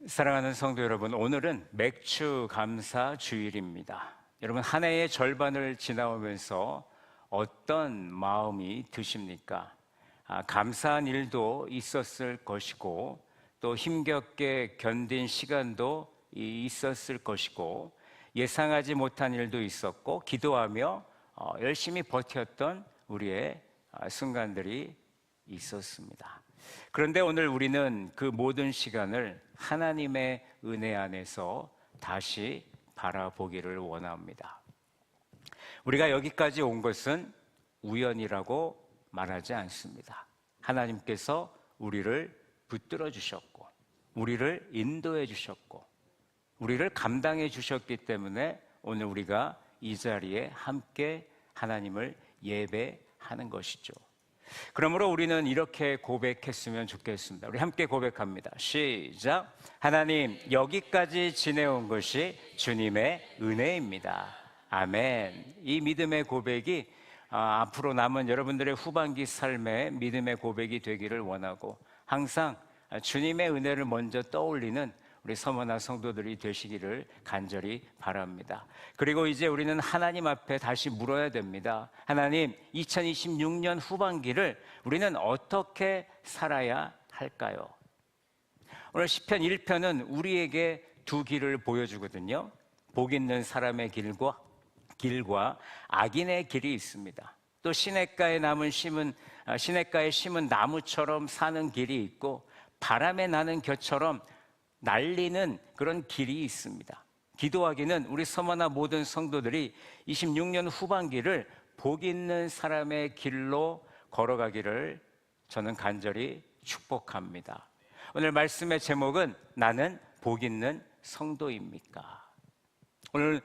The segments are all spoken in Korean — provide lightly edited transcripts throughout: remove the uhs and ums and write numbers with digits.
사랑하는 성도 여러분, 오늘은 맥주 감사 주일입니다. 여러분, 한 해의 절반을 지나오면서 어떤 마음이 드십니까? 감사한 일도 있었을 것이고, 또 힘겹게 견딘 시간도 있었을 것이고, 예상하지 못한 일도 있었고, 기도하며 열심히 버텼던 우리의 순간들이 있었습니다. 그런데 오늘 우리는 그 모든 시간을 하나님의 은혜 안에서 다시 바라보기를 원합니다. 우리가 여기까지 온 것은 우연이라고 말하지 않습니다. 하나님께서 우리를 붙들어 주셨고, 우리를 인도해 주셨고, 우리를 감당해 주셨기 때문에 오늘 우리가 이 자리에 함께 하나님을 예배하는 것이죠. 그러므로 우리는 이렇게 고백했으면 좋겠습니다. 우리 함께 고백합니다. 시작. 하나님, 여기까지 지내온 것이 주님의 은혜입니다. 아멘. 이 믿음의 고백이 앞으로 남은 여러분들의 후반기 삶의 믿음의 고백이 되기를 원하고, 항상 주님의 은혜를 먼저 떠올리는 우리 서머나 성도들이 되시기를 간절히 바랍니다. 그리고 이제 우리는 하나님 앞에 다시 물어야 됩니다. 하나님, 2026년 후반기를 우리는 어떻게 살아야 할까요? 오늘 시편 1편은 우리에게 두 길을 보여주거든요. 복 있는 사람의 길과 악인의 길이 있습니다. 또 시냇가에 심은 나무처럼 사는 길이 있고, 바람에 나는 겨처럼 날리는 그런 길이 있습니다. 기도하기는 우리 서머나 모든 성도들이 26년 후반기를 복 있는 사람의 길로 걸어가기를 저는 간절히 축복합니다. 오늘 말씀의 제목은 나는 복 있는 성도입니까? 오늘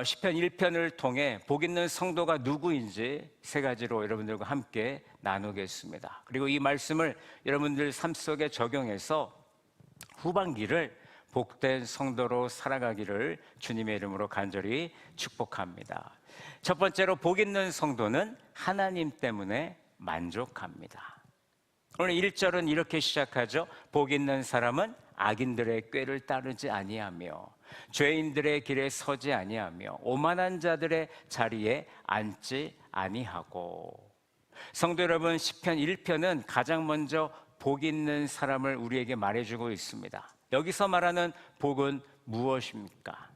시편 1편을 통해 복 있는 성도가 누구인지 세 가지로 여러분들과 함께 나누겠습니다. 그리고 이 말씀을 여러분들 삶 속에 적용해서 후반기를 복된 성도로 살아가기를 주님의 이름으로 간절히 축복합니다. 첫 번째로, 복 있는 성도는 하나님 때문에 만족합니다. 오늘 1절은 이렇게 시작하죠. 복 있는 사람은 악인들의 꾀를 따르지 아니하며 죄인들의 길에 서지 아니하며 오만한 자들의 자리에 앉지 아니하고. 성도 여러분, 시편 1편은 가장 먼저 복 있는 사람을 우리에게 말해주고 있습니다. 여기서 말하는 복은 무엇입니까?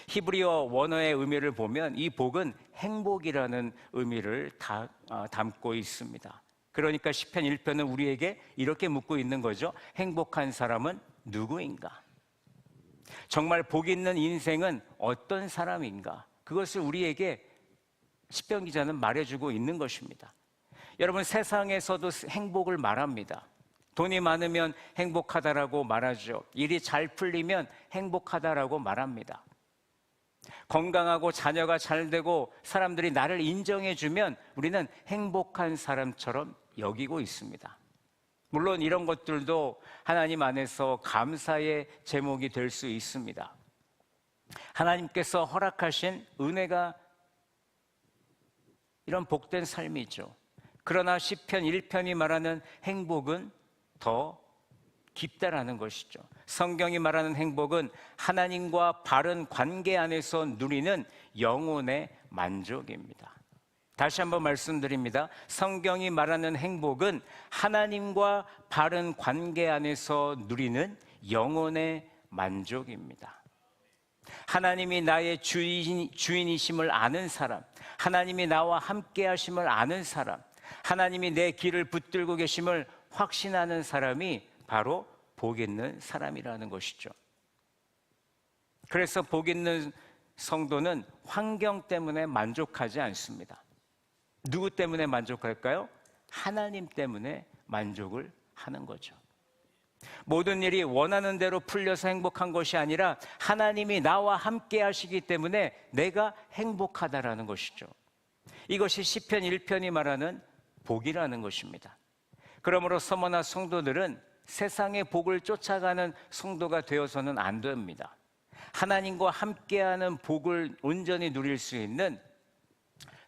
히브리어 원어의 의미를 보면 이 복은 행복이라는 의미를 담고 있습니다. 그러니까 시편 1편은 우리에게 이렇게 묻고 있는 거죠. 행복한 사람은 누구인가? 정말 복 있는 인생은 어떤 사람인가? 그것을 우리에게 시편 기자는 말해주고 있는 것입니다. 여러분, 세상에서도 행복을 말합니다. 돈이 많으면 행복하다라고 말하죠. 일이 잘 풀리면 행복하다라고 말합니다. 건강하고 자녀가 잘 되고 사람들이 나를 인정해주면 우리는 행복한 사람처럼 여기고 있습니다. 물론 이런 것들도 하나님 안에서 감사의 제목이 될 수 있습니다. 하나님께서 허락하신 은혜가 이런 복된 삶이죠. 그러나 시편 1편이 말하는 행복은 더 깊다라는 것이죠. 성경이 말하는 행복은 하나님과 바른 관계 안에서 누리는 영혼의 만족입니다. 다시 한번 말씀드립니다. 성경이 말하는 행복은 하나님과 바른 관계 안에서 누리는 영혼의 만족입니다. 하나님이 나의 주인이심을 아는 사람, 하나님이 나와 함께 하심을 아는 사람, 하나님이 내 길을 붙들고 계심을 확신하는 사람이 바로 복 있는 사람이라는 것이죠. 그래서 복 있는 성도는 환경 때문에 만족하지 않습니다. 누구 때문에 만족할까요? 하나님 때문에 만족을 하는 거죠. 모든 일이 원하는 대로 풀려서 행복한 것이 아니라 하나님이 나와 함께 하시기 때문에 내가 행복하다라는 것이죠. 이것이 시편 1편이 말하는 복이라는 것입니다. 그러므로 서머나 성도들은 세상의 복을 쫓아가는 성도가 되어서는 안 됩니다. 하나님과 함께하는 복을 온전히 누릴 수 있는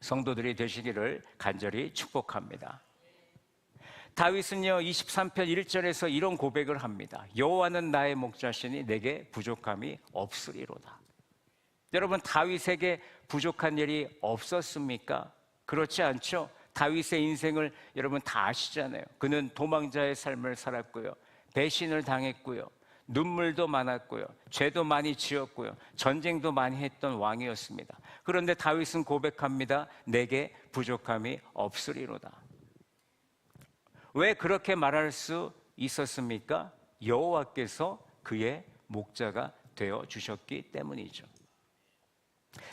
성도들이 되시기를 간절히 축복합니다. 다윗은요 23편 1절에서 이런 고백을 합니다. 여호와는 나의 목자시니 내게 부족함이 없으리로다. 여러분, 다윗에게 부족한 일이 없었습니까? 그렇지 않죠. 다윗의 인생을 여러분 다 아시잖아요. 그는 도망자의 삶을 살았고요, 배신을 당했고요, 눈물도 많았고요, 죄도 많이 지었고요, 전쟁도 많이 했던 왕이었습니다. 그런데 다윗은 고백합니다. 내게 부족함이 없으리로다. 왜 그렇게 말할 수 있었습니까? 여호와께서 그의 목자가 되어 주셨기 때문이죠.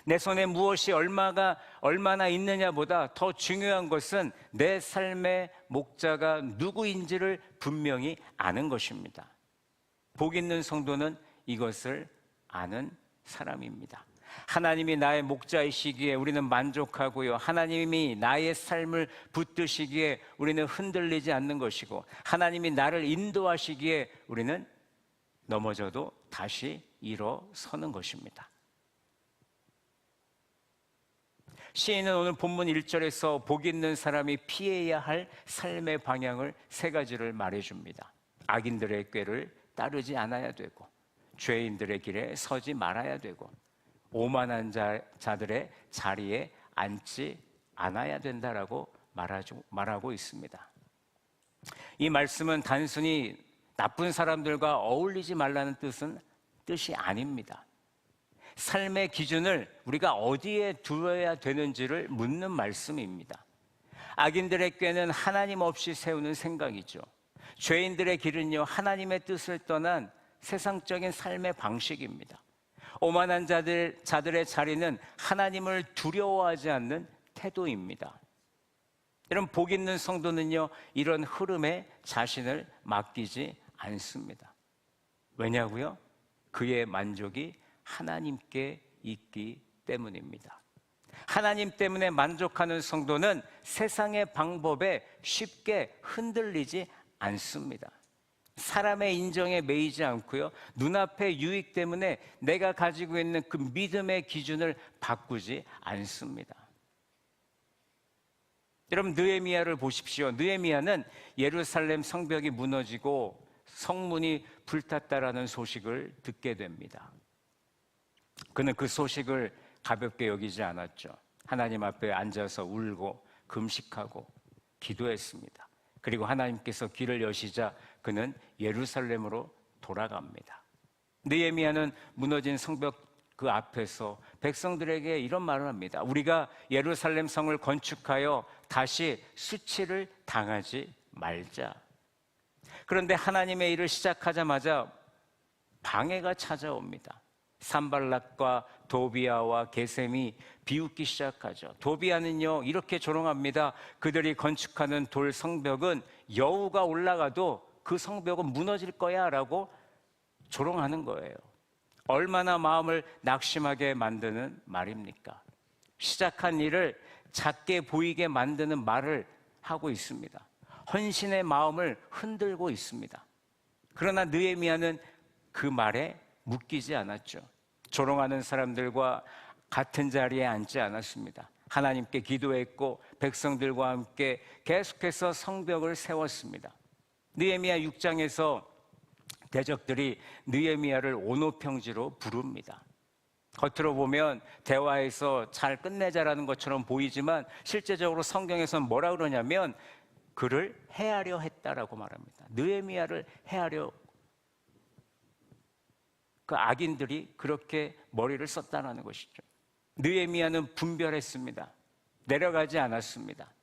내 손에 무엇이 얼마나 있느냐보다 더 중요한 것은 내 삶의 목자가 누구인지를 분명히 아는 것입니다. 복 있는 성도는 이것을 아는 사람입니다. 하나님이 나의 목자이시기에 우리는 만족하고요, 하나님이 나의 삶을 붙드시기에 우리는 흔들리지 않는 것이고, 하나님이 나를 인도하시기에 우리는 넘어져도 다시 일어서는 것입니다. 시인은 오늘 본문 1절에서 복 있는 사람이 피해야 할 삶의 방향을 세 가지를 말해줍니다. 악인들의 꾀를 따르지 않아야 되고, 죄인들의 길에 서지 말아야 되고, 오만한 자들의 자리에 앉지 않아야 된다라고 말하고 있습니다. 이 말씀은 단순히 나쁜 사람들과 어울리지 말라는 뜻이 아닙니다. 삶의 기준을 우리가 어디에 두어야 되는지를 묻는 말씀입니다. 악인들의 꾀는 하나님 없이 세우는 생각이죠. 죄인들의 길은요, 하나님의 뜻을 떠난 세상적인 삶의 방식입니다. 오만한 자들의 자리는 하나님을 두려워하지 않는 태도입니다. 여러분, 복 있는 성도는요, 이런 흐름에 자신을 맡기지 않습니다. 왜냐고요? 그의 만족이 하나님께 있기 때문입니다. 하나님 때문에 만족하는 성도는 세상의 방법에 쉽게 흔들리지 않습니다. 사람의 인정에 매이지 않고요, 눈앞의 유익 때문에 내가 가지고 있는 그 믿음의 기준을 바꾸지 않습니다. 여러분, 느헤미야를 보십시오. 느헤미야는 예루살렘 성벽이 무너지고 성문이 불탔다라는 소식을 듣게 됩니다. 그는 그 소식을 가볍게 여기지 않았죠. 하나님 앞에 앉아서 울고 금식하고 기도했습니다. 그리고 하나님께서 길을 여시자 그는 예루살렘으로 돌아갑니다. 느헤미야는 무너진 성벽 그 앞에서 백성들에게 이런 말을 합니다. 우리가 예루살렘 성을 건축하여 다시 수치를 당하지 말자. 그런데 하나님의 일을 시작하자마자 방해가 찾아옵니다. 산발락과 도비아와 게셈이 비웃기 시작하죠. 도비아는요, 이렇게 조롱합니다. 그들이 건축하는 돌 성벽은 여우가 올라가도 그 성벽은 무너질 거야 라고 조롱하는 거예요. 얼마나 마음을 낙심하게 만드는 말입니까? 시작한 일을 작게 보이게 만드는 말을 하고 있습니다. 헌신의 마음을 흔들고 있습니다. 그러나 느헤미야는 그 말에 묶이지 않았죠. 조롱하는 사람들과 같은 자리에 앉지 않았습니다. 하나님께 기도했고 백성들과 함께 계속해서 성벽을 세웠습니다. 느헤미야 6장에서 대적들이 느헤미야를 오노평지로 부릅니다. 겉으로 보면 대화에서 잘 끝내자라는 것처럼 보이지만 실제적으로 성경에서는 뭐라 그러냐면 그를 해하려 했다라고 말합니다. 느헤미야를 해하려, 그 악인들이 그렇게 머리를 썼다는 것이죠. 느헤미야는 분별했습니다. 내려가지 않았습니다.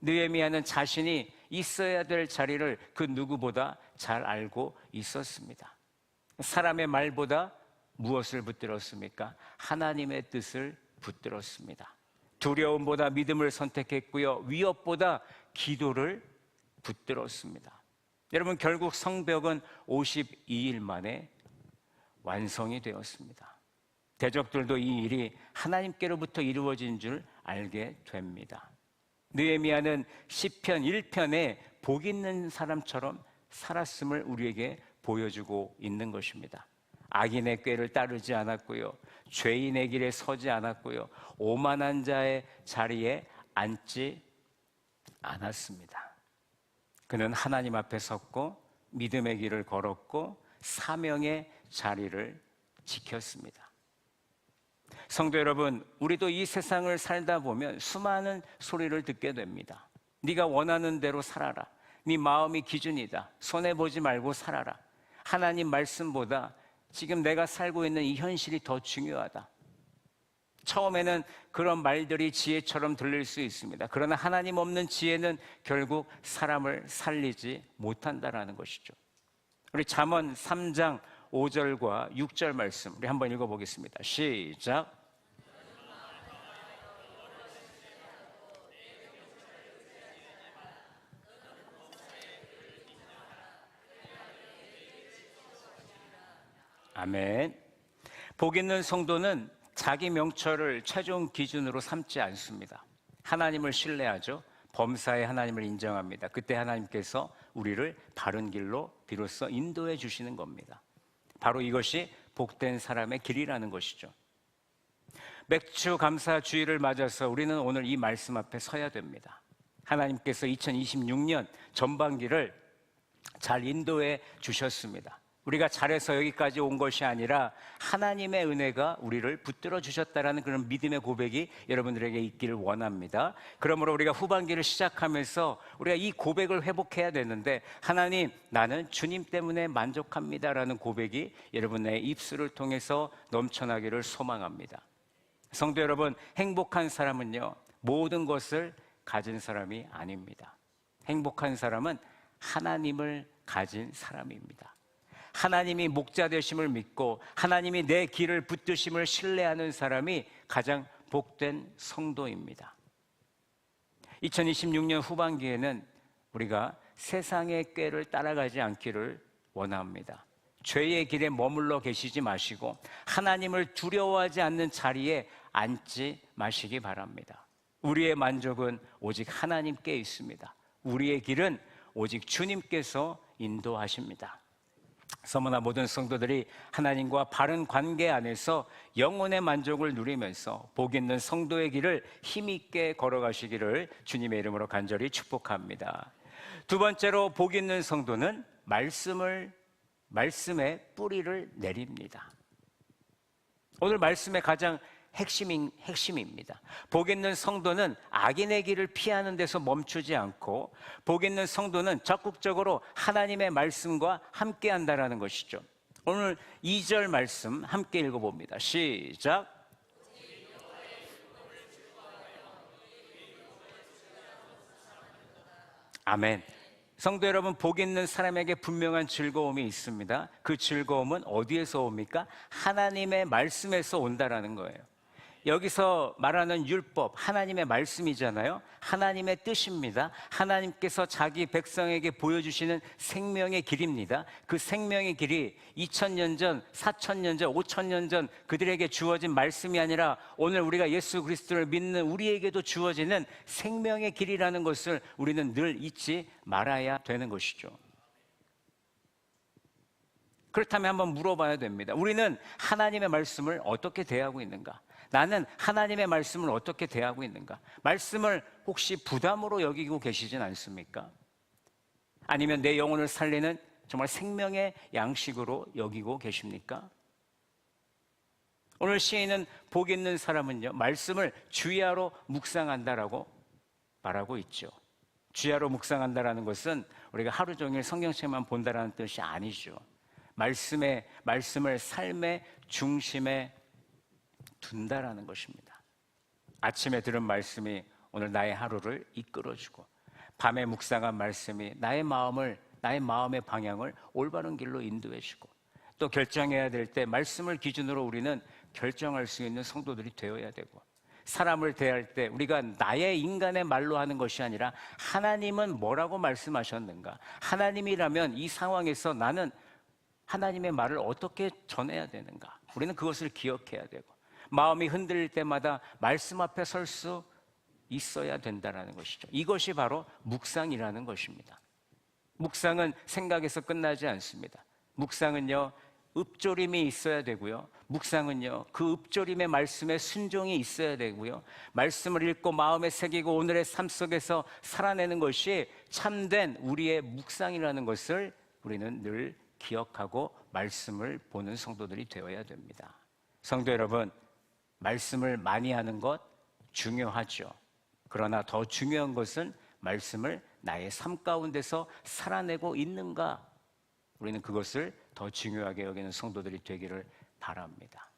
느헤미야는 자신이 있어야 될 자리를 그 누구보다 잘 알고 있었습니다. 사람의 말보다 무엇을 붙들었습니까? 하나님의 뜻을 붙들었습니다. 두려움보다 믿음을 선택했고요, 위협보다 기도를 붙들었습니다. 여러분, 결국 성벽은 52일 만에 완성이 되었습니다. 대적들도 이 일이 하나님께로부터 이루어진 줄 알게 됩니다. 느헤미야는 시편 1편에 복 있는 사람처럼 살았음을 우리에게 보여주고 있는 것입니다. 악인의 꾀를 따르지 않았고요, 죄인의 길에 서지 않았고요, 오만한 자의 자리에 앉지 않았습니다. 그는 하나님 앞에 섰고 믿음의 길을 걸었고 사명의 자리를 지켰습니다. 성도 여러분, 우리도 이 세상을 살다 보면 수많은 소리를 듣게 됩니다. 네가 원하는 대로 살아라. 네 마음이 기준이다. 손해보지 말고 살아라. 하나님 말씀보다 지금 내가 살고 있는 이 현실이 더 중요하다. 처음에는 그런 말들이 지혜처럼 들릴 수 있습니다. 그러나 하나님 없는 지혜는 결국 사람을 살리지 못한다라는 것이죠. 우리 잠언 3장 5절과 6절 말씀 우리 한번 읽어보겠습니다. 시작. 아멘. 복 있는 성도는 자기 명철을 최종 기준으로 삼지 않습니다. 하나님을 신뢰하죠. 범사의 하나님을 인정합니다. 그때 하나님께서 우리를 바른 길로 비로소 인도해 주시는 겁니다. 바로 이것이 복된 사람의 길이라는 것이죠. 맥주 감사 주일을 맞아서 우리는 오늘 이 말씀 앞에 서야 됩니다. 하나님께서 2026년 전반기를 잘 인도해 주셨습니다. 우리가 잘해서 여기까지 온 것이 아니라 하나님의 은혜가 우리를 붙들어 주셨다라는 그런 믿음의 고백이 여러분들에게 있기를 원합니다. 그러므로 우리가 후반기를 시작하면서 우리가 이 고백을 회복해야 되는데, 하나님, 나는 주님 때문에 만족합니다라는 고백이 여러분의 입술을 통해서 넘쳐나기를 소망합니다. 성도 여러분, 행복한 사람은요, 모든 것을 가진 사람이 아닙니다. 행복한 사람은 하나님을 가진 사람입니다. 하나님이 목자 되심을 믿고 하나님이 내 길을 붙드심을 신뢰하는 사람이 가장 복된 성도입니다. 2026년 후반기에는 우리가 세상의 꾀를 따라가지 않기를 원합니다. 죄의 길에 머물러 계시지 마시고 하나님을 두려워하지 않는 자리에 앉지 마시기 바랍니다. 우리의 만족은 오직 하나님께 있습니다. 우리의 길은 오직 주님께서 인도하십니다. 서머나 모든 성도들이 하나님과 바른 관계 안에서 영혼의 만족을 누리면서 복 있는 성도의 길을 힘있게 걸어가시기를 주님의 이름으로 간절히 축복합니다. 두 번째로 복 있는 성도는 말씀의 뿌리를 내립니다. 오늘 말씀의 가장 핵심입니다. 복 있는 성도는 악인의 길을 피하는 데서 멈추지 않고, 복 있는 성도는 적극적으로 하나님의 말씀과 함께 한다라는 것이죠. 오늘 2절 말씀 함께 읽어봅니다. 시작. 아멘. 성도 여러분, 복 있는 사람에게 분명한 즐거움이 있습니다. 그 즐거움은 어디에서 옵니까? 하나님의 말씀에서 온다라는 거예요. 여기서 말하는 율법, 하나님의 말씀이잖아요. 하나님의 뜻입니다. 하나님께서 자기 백성에게 보여주시는 생명의 길입니다. 그 생명의 길이 2000년 전, 4000년 전, 5000년 전 그들에게 주어진 말씀이 아니라 오늘 우리가 예수 그리스도를 믿는 우리에게도 주어지는 생명의 길이라는 것을 우리는 늘 잊지 말아야 되는 것이죠. 그렇다면 한번 물어봐야 됩니다. 우리는 하나님의 말씀을 어떻게 대하고 있는가? 나는 하나님의 말씀을 어떻게 대하고 있는가? 말씀을 혹시 부담으로 여기고 계시진 않습니까? 아니면 내 영혼을 살리는 정말 생명의 양식으로 여기고 계십니까? 오늘 시인은 복 있는 사람은요, 말씀을 주야로 묵상한다라고 말하고 있죠. 주야로 묵상한다라는 것은 우리가 하루 종일 성경책만 본다라는 뜻이 아니죠. 말씀을 삶의 중심에 둔다라는 것입니다. 아침에 들은 말씀이 오늘 나의 하루를 이끌어주고, 밤에 묵상한 말씀이 나의 마음의 방향을 올바른 길로 인도해주고, 또 결정해야 될 때 말씀을 기준으로 우리는 결정할 수 있는 성도들이 되어야 되고, 사람을 대할 때 우리가 나의 인간의 말로 하는 것이 아니라 하나님은 뭐라고 말씀하셨는가? 하나님이라면 이 상황에서 나는 하나님의 말을 어떻게 전해야 되는가? 우리는 그것을 기억해야 되고, 마음이 흔들릴 때마다 말씀 앞에 설 수 있어야 된다는 것이죠. 이것이 바로 묵상이라는 것입니다. 묵상은 생각에서 끝나지 않습니다. 묵상은요, 읊조림이 있어야 되고요. 묵상은요, 그 읊조림의 말씀에 순종이 있어야 되고요. 말씀을 읽고 마음에 새기고 오늘의 삶 속에서 살아내는 것이 참된 우리의 묵상이라는 것을 우리는 늘 기억하고 말씀을 보는 성도들이 되어야 됩니다. 성도 여러분, 말씀을 많이 하는 것 중요하죠. 그러나 더 중요한 것은 말씀을 나의 삶 가운데서 살아내고 있는가, 우리는 그것을 더 중요하게 여기는 성도들이 되기를 바랍니다.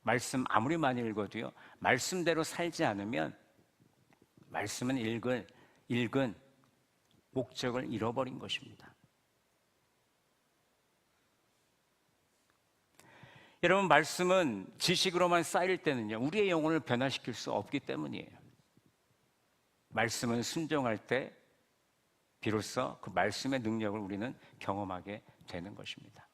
말씀 아무리 많이 읽어도요, 말씀대로 살지 않으면 말씀은 읽은 목적을 잃어버린 것입니다. 여러분, 말씀은 지식으로만 쌓일 때는요, 우리의 영혼을 변화시킬 수 없기 때문이에요. 말씀은 순종할 때 비로소 그 말씀의 능력을 우리는 경험하게 되는 것입니다.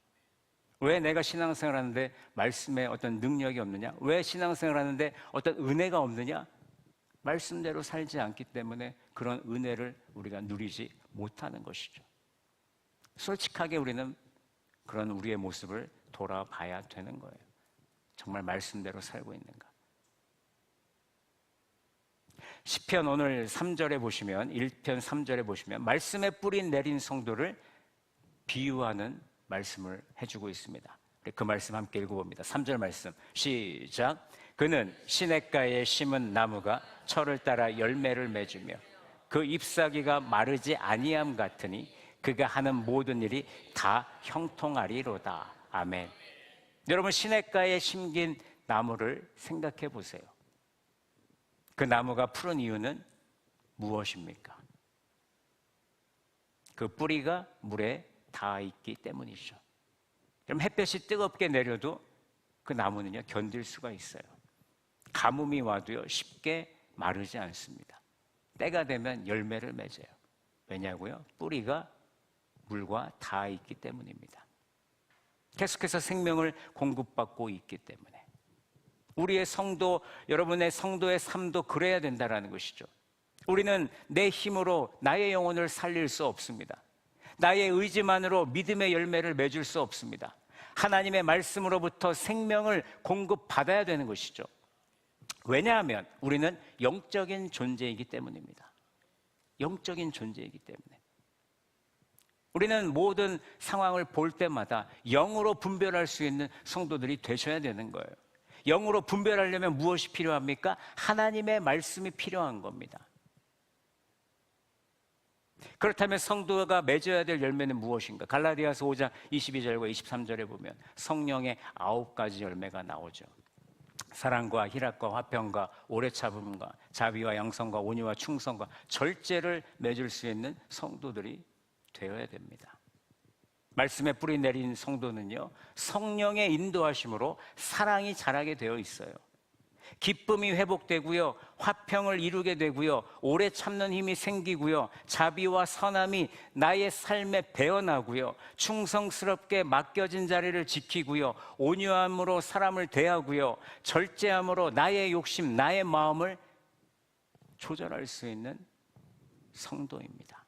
왜 내가 신앙생활 하는데 말씀에 어떤 능력이 없느냐? 왜 신앙생활 하는데 어떤 은혜가 없느냐? 말씀대로 살지 않기 때문에 그런 은혜를 우리가 누리지 못하는 것이죠. 솔직하게 우리는 그런 우리의 모습을 돌아봐야 되는 거예요. 정말 말씀대로 살고 있는가? 시편 오늘 3절에 보시면, 1편 3절에 보시면 말씀에 뿌리 내린 성도를 비유하는 말씀을 해주고 있습니다. 그 말씀 함께 읽어봅니다. 3절 말씀 시작. 그는 시냇가에 심은 나무가 철을 따라 열매를 맺으며 그 잎사귀가 마르지 아니함 같으니 그가 하는 모든 일이 다 형통하리로다. 아멘. 여러분, 시냇가에 심긴 나무를 생각해 보세요. 그 나무가 푸른 이유는 무엇입니까? 그 뿌리가 물에 닿아 있기 때문이죠. 그럼 햇볕이 뜨겁게 내려도 그 나무는요, 견딜 수가 있어요. 가뭄이 와도요, 쉽게 마르지 않습니다. 때가 되면 열매를 맺어요. 왜냐고요? 뿌리가 물과 닿아 있기 때문입니다. 계속해서 생명을 공급받고 있기 때문에. 우리의 성도, 여러분의 성도의 삶도 그래야 된다는 것이죠. 우리는 내 힘으로 나의 영혼을 살릴 수 없습니다. 나의 의지만으로 믿음의 열매를 맺을 수 없습니다. 하나님의 말씀으로부터 생명을 공급받아야 되는 것이죠. 왜냐하면 우리는 영적인 존재이기 때문입니다. 영적인 존재이기 때문에. 우리는 모든 상황을 볼 때마다 영으로 분별할 수 있는 성도들이 되셔야 되는 거예요. 영으로 분별하려면 무엇이 필요합니까? 하나님의 말씀이 필요한 겁니다. 그렇다면 성도가 맺어야 될 열매는 무엇인가? 갈라디아서 5장 22절과 23절에 보면 성령의 9가지 열매가 나오죠. 사랑과 희락과 화평과 오래 참음과 자비와 양성과 온유와 충성과 절제를 맺을 수 있는 성도들이 되어야 됩니다. 말씀에 뿌리 내린 성도는요, 성령의 인도하심으로 사랑이 자라게 되어 있어요. 기쁨이 회복되고요, 화평을 이루게 되고요, 오래 참는 힘이 생기고요, 자비와 선함이 나의 삶에 배어나고요, 충성스럽게 맡겨진 자리를 지키고요, 온유함으로 사람을 대하고요, 절제함으로 나의 욕심, 나의 마음을 조절할 수 있는 성도입니다.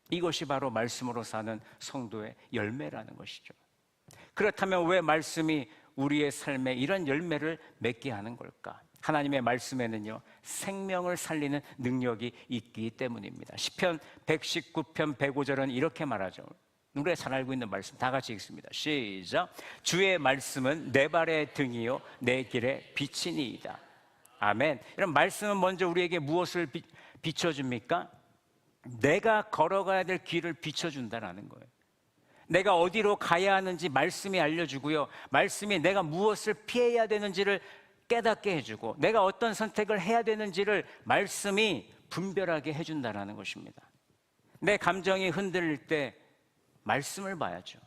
이것이 바로 말씀으로 사는 성도의 열매라는 것이죠. 그렇다면 왜 말씀이 우리의 삶에 이런 열매를 맺게 하는 걸까? 하나님의 말씀에는요, 생명을 살리는 능력이 있기 때문입니다. 시편 119편 105절은 이렇게 말하죠. 우리가 잘 알고 있는 말씀 다 같이 읽습니다. 시작. 주의 말씀은 내 발의 등이요 내 길의 빛이니이다. 아멘. 이런 말씀은 먼저 우리에게 무엇을 비춰줍니까? 내가 걸어가야 될 길을 비춰준다는 거예요. 내가 어디로 가야 하는지 말씀이 알려주고요, 말씀이 내가 무엇을 피해야 되는지를 깨닫게 해주고, 내가 어떤 선택을 해야 되는지를 말씀이 분별하게 해준다는 것입니다. 내 감정이 흔들릴 때 말씀을 봐야죠.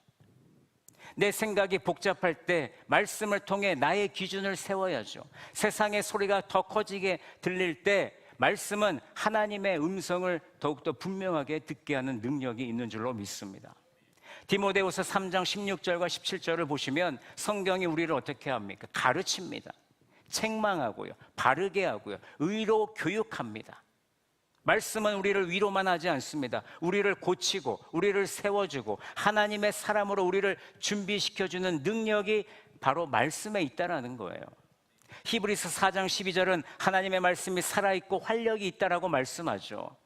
내 생각이 복잡할 때 말씀을 통해 나의 기준을 세워야죠. 세상의 소리가 더 커지게 들릴 때 말씀은 하나님의 음성을 더욱더 분명하게 듣게 하는 능력이 있는 줄로 믿습니다. 디모데후서 3장 16절과 17절을 보시면 성경이 우리를 어떻게 합니까? 가르칩니다. 책망하고요, 바르게 하고요, 의로 교육합니다. 말씀은 우리를 위로만 하지 않습니다. 우리를 고치고 우리를 세워주고 하나님의 사람으로 우리를 준비시켜주는 능력이 바로 말씀에 있다는 거예요. 히브리서 4장 12절은 하나님의 말씀이 살아있고 활력이 있다라고 말씀하죠.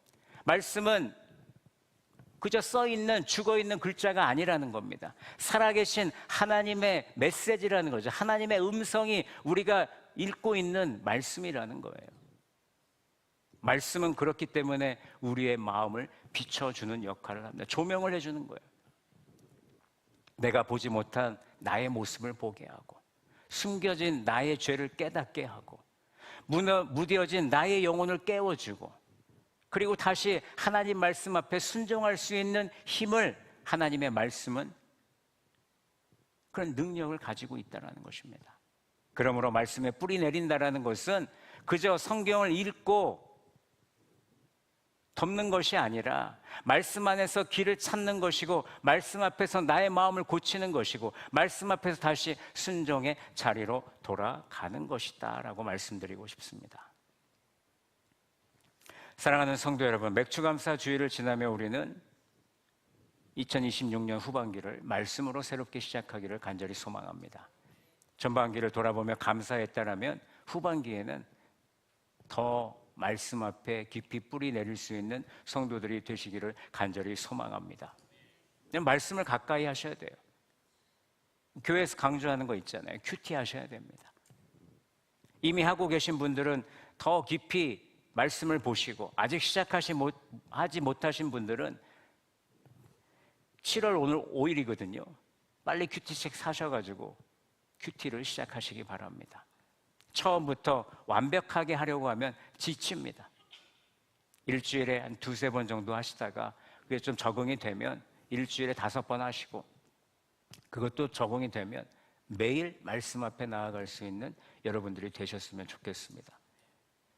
말씀은 그저 써있는 죽어있는 글자가 아니라는 겁니다. 살아계신 하나님의 메시지라는 거죠. 하나님의 음성이 우리가 읽고 있는 말씀이라는 거예요. 말씀은 그렇기 때문에 우리의 마음을 비춰주는 역할을 합니다. 조명을 해주는 거예요. 내가 보지 못한 나의 모습을 보게 하고, 숨겨진 나의 죄를 깨닫게 하고, 무뎌진 나의 영혼을 깨워주고, 그리고 다시 하나님 말씀 앞에 순종할 수 있는 힘을, 하나님의 말씀은 그런 능력을 가지고 있다는 것입니다. 그러므로 말씀에 뿌리 내린다는 것은 그저 성경을 읽고 덮는 것이 아니라 말씀 안에서 길을 찾는 것이고, 말씀 앞에서 나의 마음을 고치는 것이고, 말씀 앞에서 다시 순종의 자리로 돌아가는 것이다 라고 말씀드리고 싶습니다. 사랑하는 성도 여러분, 맥주감사 주일을 지나며 우리는 2026년 후반기를 말씀으로 새롭게 시작하기를 간절히 소망합니다. 전반기를 돌아보며 감사했다라면 후반기에는 더 말씀 앞에 깊이 뿌리 내릴 수 있는 성도들이 되시기를 간절히 소망합니다. 말씀을 가까이 하셔야 돼요. 교회에서 강조하는 거 있잖아요. 큐티 하셔야 됩니다. 이미 하고 계신 분들은 더 깊이 말씀을 보시고, 아직 하지 못하신 분들은 7월 오늘 5일이거든요. 빨리 큐티책 사셔가지고 큐티를 시작하시기 바랍니다. 처음부터 완벽하게 하려고 하면 지칩니다. 일주일에 한 2-3번 정도 하시다가 그게 좀 적응이 되면 일주일에 5번 하시고, 그것도 적응이 되면 매일 말씀 앞에 나아갈 수 있는 여러분들이 되셨으면 좋겠습니다.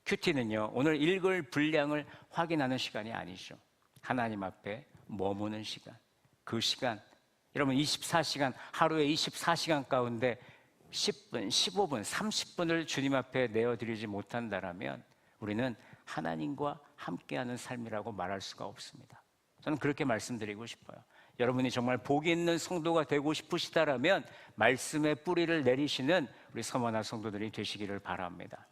큐티는요, 오늘 읽을 분량을 확인하는 시간이 아니죠. 하나님 앞에 머무는 시간. 그 시간, 여러분 24시간, 하루에 24시간 가운데 10분, 15분, 30분을 주님 앞에 내어드리지 못한다라면 우리는 하나님과 함께하는 삶이라고 말할 수가 없습니다. 저는 그렇게 말씀드리고 싶어요. 여러분이 정말 복이 있는 성도가 되고 싶으시다라면 말씀의 뿌리를 내리시는 우리 서머나 성도들이 되시기를 바랍니다.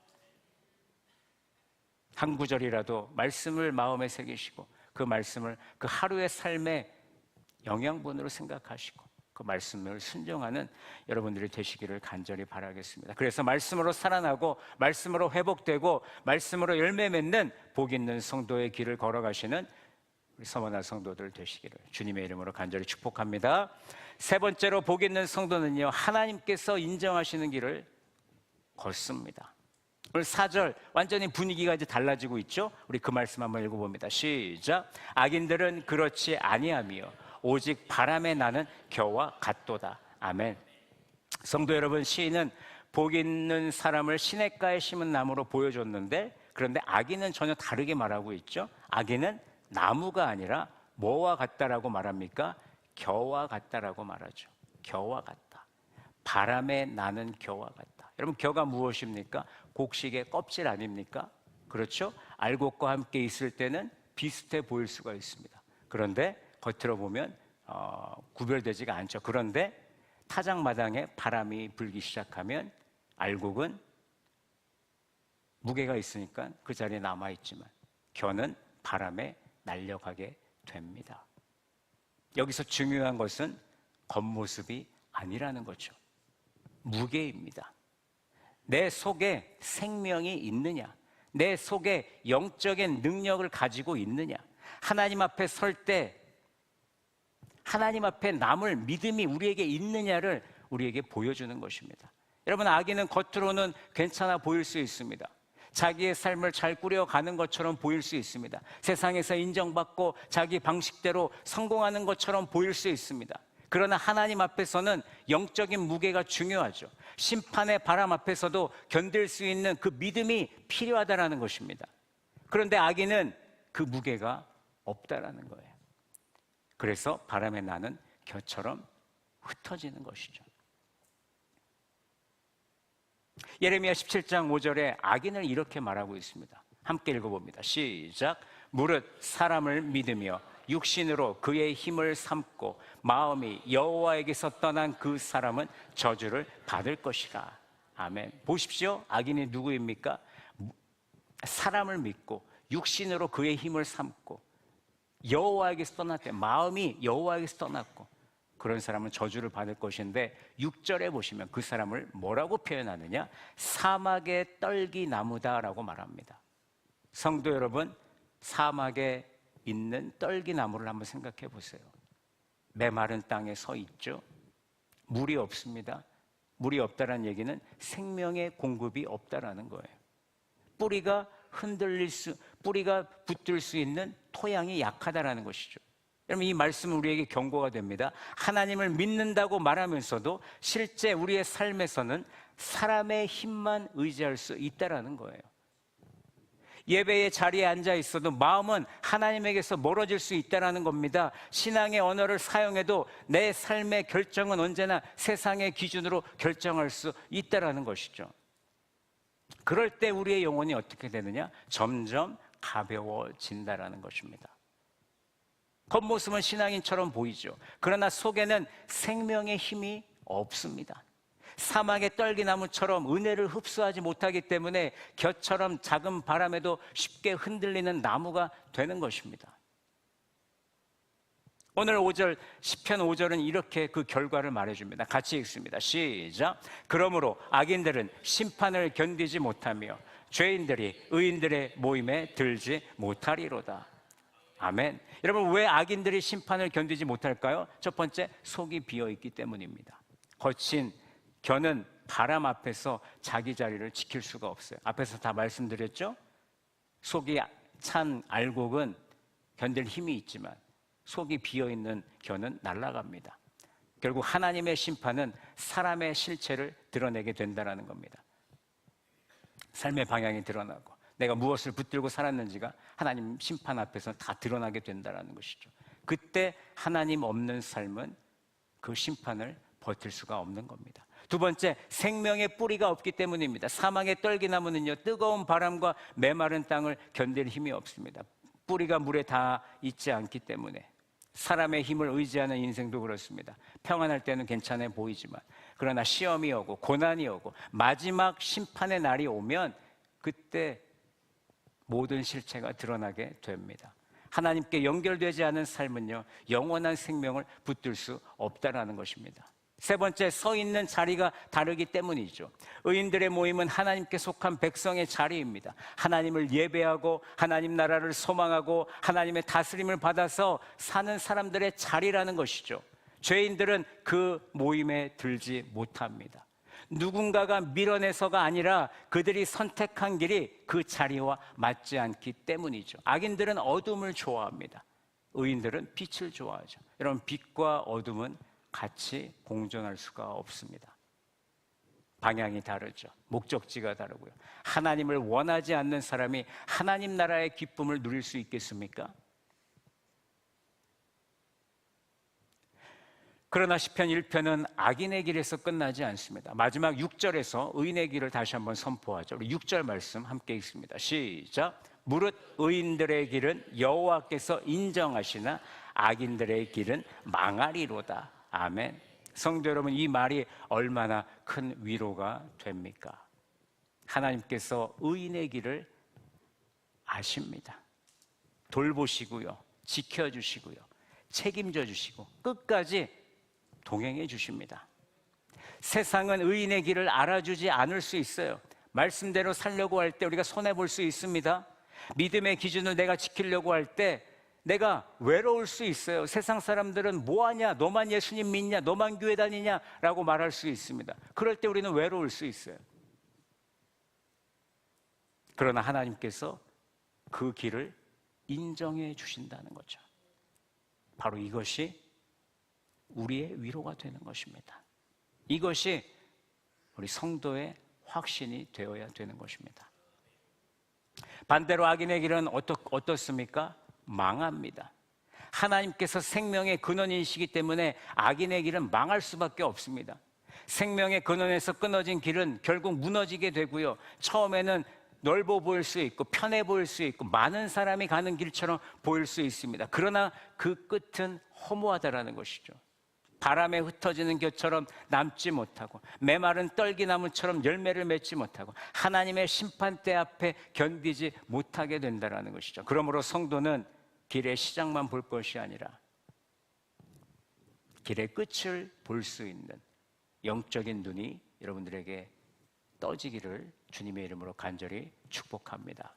한 구절이라도 말씀을 마음에 새기시고, 그 말씀을 그 하루의 삶의 영양분으로 생각하시고 그 말씀을 순종하는 여러분들이 되시기를 간절히 바라겠습니다. 그래서 말씀으로 살아나고, 말씀으로 회복되고, 말씀으로 열매 맺는 복 있는 성도의 길을 걸어가시는 우리 서머나 성도들 되시기를 주님의 이름으로 간절히 축복합니다. 세 번째로 복 있는 성도는요, 하나님께서 인정하시는 길을 걷습니다. 오늘 4절 완전히 분위기가 이제 달라지고 있죠. 우리 그 말씀 한번 읽어봅니다. 시작. 악인들은 그렇지 아니하며 오직 바람에 나는 겨와 같도다. 아멘. 성도 여러분, 시인은 복 있는 사람을 시냇가에 심은 나무로 보여줬는데, 그런데 악인은 전혀 다르게 말하고 있죠. 악인은 나무가 아니라 뭐와 같다라고 말합니까? 겨와 같다라고 말하죠. 겨와 같다. 바람에 나는 겨와 같다. 여러분, 겨가 무엇입니까? 곡식의 껍질 아닙니까? 그렇죠? 알곡과 함께 있을 때는 비슷해 보일 수가 있습니다. 그런데 겉으로 보면 구별되지가 않죠. 그런데 타작마당에 바람이 불기 시작하면 알곡은 무게가 있으니까 그 자리에 남아있지만 겨는 바람에 날려가게 됩니다. 여기서 중요한 것은 겉모습이 아니라는 거죠. 무게입니다. 내 속에 생명이 있느냐, 내 속에 영적인 능력을 가지고 있느냐, 하나님 앞에 설 때 하나님 앞에 남을 믿음이 우리에게 있느냐를 우리에게 보여주는 것입니다. 여러분, 악인은 겉으로는 괜찮아 보일 수 있습니다. 자기의 삶을 잘 꾸려가는 것처럼 보일 수 있습니다. 세상에서 인정받고 자기 방식대로 성공하는 것처럼 보일 수 있습니다. 그러나 하나님 앞에서는 영적인 무게가 중요하죠. 심판의 바람 앞에서도 견딜 수 있는 그 믿음이 필요하다는 것입니다. 그런데 악인은 그 무게가 없다라는 거예요. 그래서 바람에 나는 겨처럼 흩어지는 것이죠. 예레미야 17장 5절에 악인을 이렇게 말하고 있습니다. 함께 읽어봅니다. 시작. 무릇 사람을 믿으며 육신으로 그의 힘을 삼고 마음이 여호와에게서 떠난 그 사람은 저주를 받을 것이라. 아멘. 보십시오. 악인이 누구입니까? 사람을 믿고 육신으로 그의 힘을 삼고 여호와에게서 떠났대. 마음이 여호와에게서 떠났고 그런 사람은 저주를 받을 것인데 6절에 보시면 그 사람을 뭐라고 표현하느냐? 사막의 떨기나무다라고 말합니다. 성도 여러분, 사막에 있는 떨기나무를 한번 생각해 보세요. 메마른 땅에 서 있죠. 물이 없습니다. 물이 없다는 얘기는 생명의 공급이 없다라는 거예요. 뿌리가 뿌리가 붙들 수 있는 토양이 약하다라는 것이죠. 여러분, 이 말씀은 우리에게 경고가 됩니다. 하나님을 믿는다고 말하면서도 실제 우리의 삶에서는 사람의 힘만 의지할 수 있다라는 거예요. 예배의 자리에 앉아 있어도 마음은 하나님에게서 멀어질 수 있다는 겁니다. 신앙의 언어를 사용해도 내 삶의 결정은 언제나 세상의 기준으로 결정할 수 있다는 것이죠. 그럴 때 우리의 영혼이 어떻게 되느냐? 점점 가벼워진다는 것입니다. 겉모습은 신앙인처럼 보이죠. 그러나 속에는 생명의 힘이 없습니다. 사막의 떨기나무처럼 은혜를 흡수하지 못하기 때문에 겨처럼 작은 바람에도 쉽게 흔들리는 나무가 되는 것입니다. 오늘 5절, 시편 5절은 이렇게 그 결과를 말해줍니다. 같이 읽습니다. 시작. 그러므로 악인들은 심판을 견디지 못하며 죄인들이 의인들의 모임에 들지 못하리로다. 아멘. 여러분, 왜 악인들이 심판을 견디지 못할까요? 첫 번째, 속이 비어있기 때문입니다. 거친 겨는 바람 앞에서 자기 자리를 지킬 수가 없어요. 앞에서 다 말씀드렸죠? 속이 찬 알곡은 견딜 힘이 있지만 속이 비어있는 겨는 날아갑니다. 결국 하나님의 심판은 사람의 실체를 드러내게 된다는 겁니다. 삶의 방향이 드러나고 내가 무엇을 붙들고 살았는지가 하나님 심판 앞에서 다 드러나게 된다는 것이죠. 그때 하나님 없는 삶은 그 심판을 버틸 수가 없는 겁니다. 두 번째, 생명의 뿌리가 없기 때문입니다. 사막의 떨기나무는요, 뜨거운 바람과 메마른 땅을 견딜 힘이 없습니다. 뿌리가 물에 닿아 있지 않기 때문에. 사람의 힘을 의지하는 인생도 그렇습니다. 평안할 때는 괜찮아 보이지만 그러나 시험이 오고 고난이 오고 마지막 심판의 날이 오면 그때 모든 실체가 드러나게 됩니다. 하나님께 연결되지 않은 삶은요, 영원한 생명을 붙들 수 없다라는 것입니다. 세 번째, 서 있는 자리가 다르기 때문이죠. 의인들의 모임은 하나님께 속한 백성의 자리입니다. 하나님을 예배하고 하나님 나라를 소망하고 하나님의 다스림을 받아서 사는 사람들의 자리라는 것이죠. 죄인들은 그 모임에 들지 못합니다. 누군가가 밀어내서가 아니라 그들이 선택한 길이 그 자리와 맞지 않기 때문이죠. 악인들은 어둠을 좋아합니다. 의인들은 빛을 좋아하죠. 여러분, 빛과 어둠은 같이 공존할 수가 없습니다. 방향이 다르죠. 목적지가 다르고요. 하나님을 원하지 않는 사람이 하나님 나라의 기쁨을 누릴 수 있겠습니까? 그러나 시편 1편은 악인의 길에서 끝나지 않습니다. 마지막 6절에서 의인의 길을 다시 한번 선포하죠. 우리 6절 말씀 함께 읽습니다. 시작. 무릇 의인들의 길은 여호와께서 인정하시나 악인들의 길은 망하리로다. 아멘. 성도 여러분, 이 말이 얼마나 큰 위로가 됩니까? 하나님께서 의인의 길을 아십니다. 돌보시고요, 지켜주시고요, 책임져 주시고 끝까지 동행해 주십니다. 세상은 의인의 길을 알아주지 않을 수 있어요. 말씀대로 살려고 할 때 우리가 손해볼 수 있습니다. 믿음의 기준을 내가 지키려고 할 때 내가 외로울 수 있어요. 세상 사람들은 뭐하냐, 너만 예수님 믿냐, 너만 교회 다니냐 라고 말할 수 있습니다. 그럴 때 우리는 외로울 수 있어요. 그러나 하나님께서 그 길을 인정해 주신다는 거죠. 바로 이것이 우리의 위로가 되는 것입니다. 이것이 우리 성도의 확신이 되어야 되는 것입니다. 반대로 악인의 길은 어떻습니까? 망합니다. 하나님께서 생명의 근원이시기 때문에 악인의 길은 망할 수밖에 없습니다. 생명의 근원에서 끊어진 길은 결국 무너지게 되고요. 처음에는 넓어 보일 수 있고 편해 보일 수 있고 많은 사람이 가는 길처럼 보일 수 있습니다. 그러나 그 끝은 허무하다라는 것이죠. 바람에 흩어지는 겨처럼 남지 못하고 메마른 떨기나무처럼 열매를 맺지 못하고 하나님의 심판대 앞에 견디지 못하게 된다는 것이죠. 그러므로 성도는 길의 시작만 볼 것이 아니라 길의 끝을 볼 수 있는 영적인 눈이 여러분들에게 떠지기를 주님의 이름으로 간절히 축복합니다.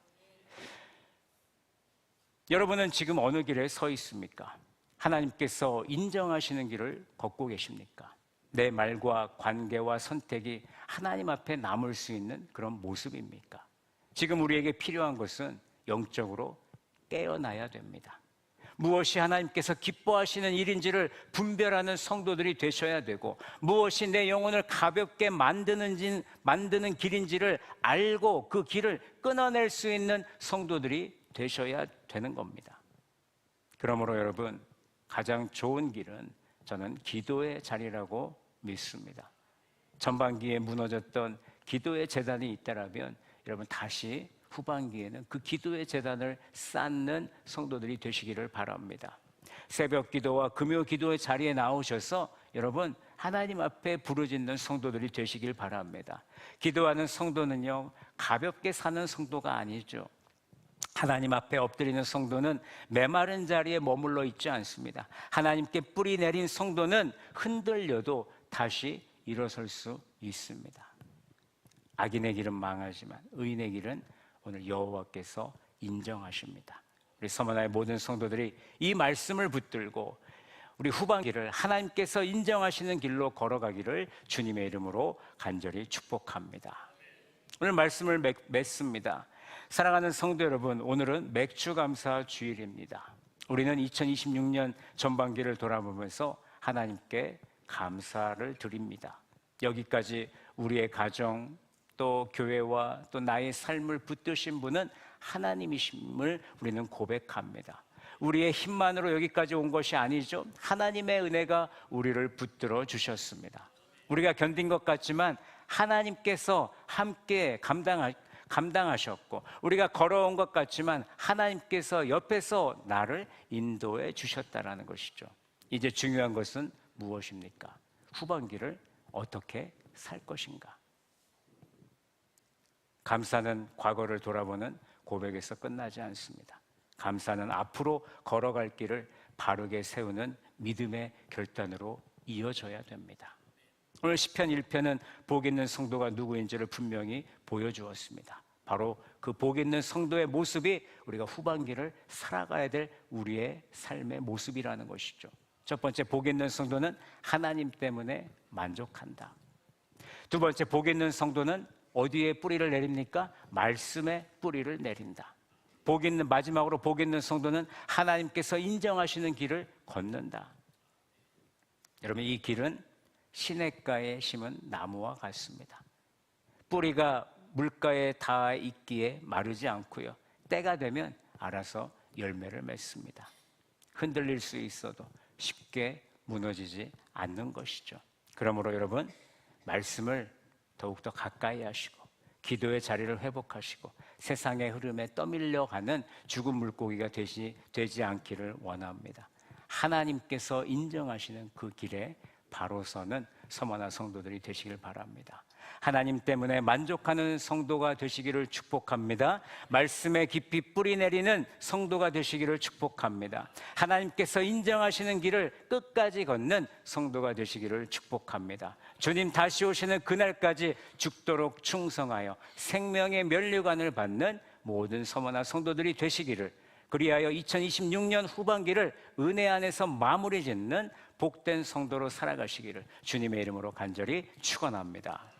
여러분은 지금 어느 길에 서 있습니까? 하나님께서 인정하시는 길을 걷고 계십니까? 내 말과 관계와 선택이 하나님 앞에 남을 수 있는 그런 모습입니까? 지금 우리에게 필요한 것은 영적으로 깨어나야 됩니다. 무엇이 하나님께서 기뻐하시는 일인지를 분별하는 성도들이 되셔야 되고, 무엇이 내 영혼을 가볍게 만드는 길인지를 알고 그 길을 끊어낼 수 있는 성도들이 되셔야 되는 겁니다. 그러므로 여러분, 가장 좋은 길은 저는 기도의 자리라고 믿습니다. 전반기에 무너졌던 기도의 재단이 있다라면 여러분 다시 후반기에는 그 기도의 재단을 쌓는 성도들이 되시기를 바랍니다. 새벽 기도와 금요 기도의 자리에 나오셔서 여러분 하나님 앞에 부르짖는 성도들이 되시길 바랍니다. 기도하는 성도는요, 가볍게 사는 성도가 아니죠. 하나님 앞에 엎드리는 성도는 메마른 자리에 머물러 있지 않습니다. 하나님께 뿌리 내린 성도는 흔들려도 다시 일어설 수 있습니다. 악인의 길은 망하지만 의인의 길은 오늘 여호와께서 인정하십니다. 우리 서머나의 모든 성도들이 이 말씀을 붙들고 우리 후반기를 하나님께서 인정하시는 길로 걸어가기를 주님의 이름으로 간절히 축복합니다. 오늘 말씀을 맺습니다. 사랑하는 성도 여러분, 오늘은 맥주감사 주일입니다. 우리는 2026년 전반기를 돌아보면서 하나님께 감사를 드립니다. 여기까지 우리의 가정, 또 교회와 또 나의 삶을 붙드신 분은 하나님이심을 우리는 고백합니다. 우리의 힘만으로 여기까지 온 것이 아니죠. 하나님의 은혜가 우리를 붙들어 주셨습니다. 우리가 견딘 것 같지만 하나님께서 함께 감당하셨고, 우리가 걸어온 것 같지만 하나님께서 옆에서 나를 인도해 주셨다라는 것이죠. 이제 중요한 것은 무엇입니까? 후반기를 어떻게 살 것인가? 감사는 과거를 돌아보는 고백에서 끝나지 않습니다. 감사는 앞으로 걸어갈 길을 바르게 세우는 믿음의 결단으로 이어져야 됩니다. 오늘 시편 1편은 복 있는 성도가 누구인지를 분명히 보여주었습니다. 바로 그 복 있는 성도의 모습이 우리가 후반기를 살아가야 될 우리의 삶의 모습이라는 것이죠. 첫 번째, 복 있는 성도는 하나님 때문에 만족한다. 두 번째, 복 있는 성도는 어디에 뿌리를 내립니까? 말씀에 뿌리를 내린다. 마지막으로 복 있는 성도는 하나님께서 인정하시는 길을 걷는다. 여러분, 이 길은 시냇가에 심은 나무와 같습니다. 뿌리가 물가에 닿아 있기에 마르지 않고요, 때가 되면 알아서 열매를 맺습니다. 흔들릴 수 있어도 쉽게 무너지지 않는 것이죠. 그러므로 여러분, 말씀을 더욱더 가까이 하시고 기도의 자리를 회복하시고 세상의 흐름에 떠밀려가는 죽은 물고기가 되지 않기를 원합니다. 하나님께서 인정하시는 그 길에 바로 서는 서머나 성도들이 되시길 바랍니다. 하나님 때문에 만족하는 성도가 되시기를 축복합니다. 말씀에 깊이 뿌리 내리는 성도가 되시기를 축복합니다. 하나님께서 인정하시는 길을 끝까지 걷는 성도가 되시기를 축복합니다. 주님 다시 오시는 그날까지 죽도록 충성하여 생명의 면류관을 받는 모든 서머나 성도들이 되시기를, 그리하여 2026년 후반기를 은혜 안에서 마무리 짓는 복된 성도로 살아가시기를 주님의 이름으로 간절히 축원합니다.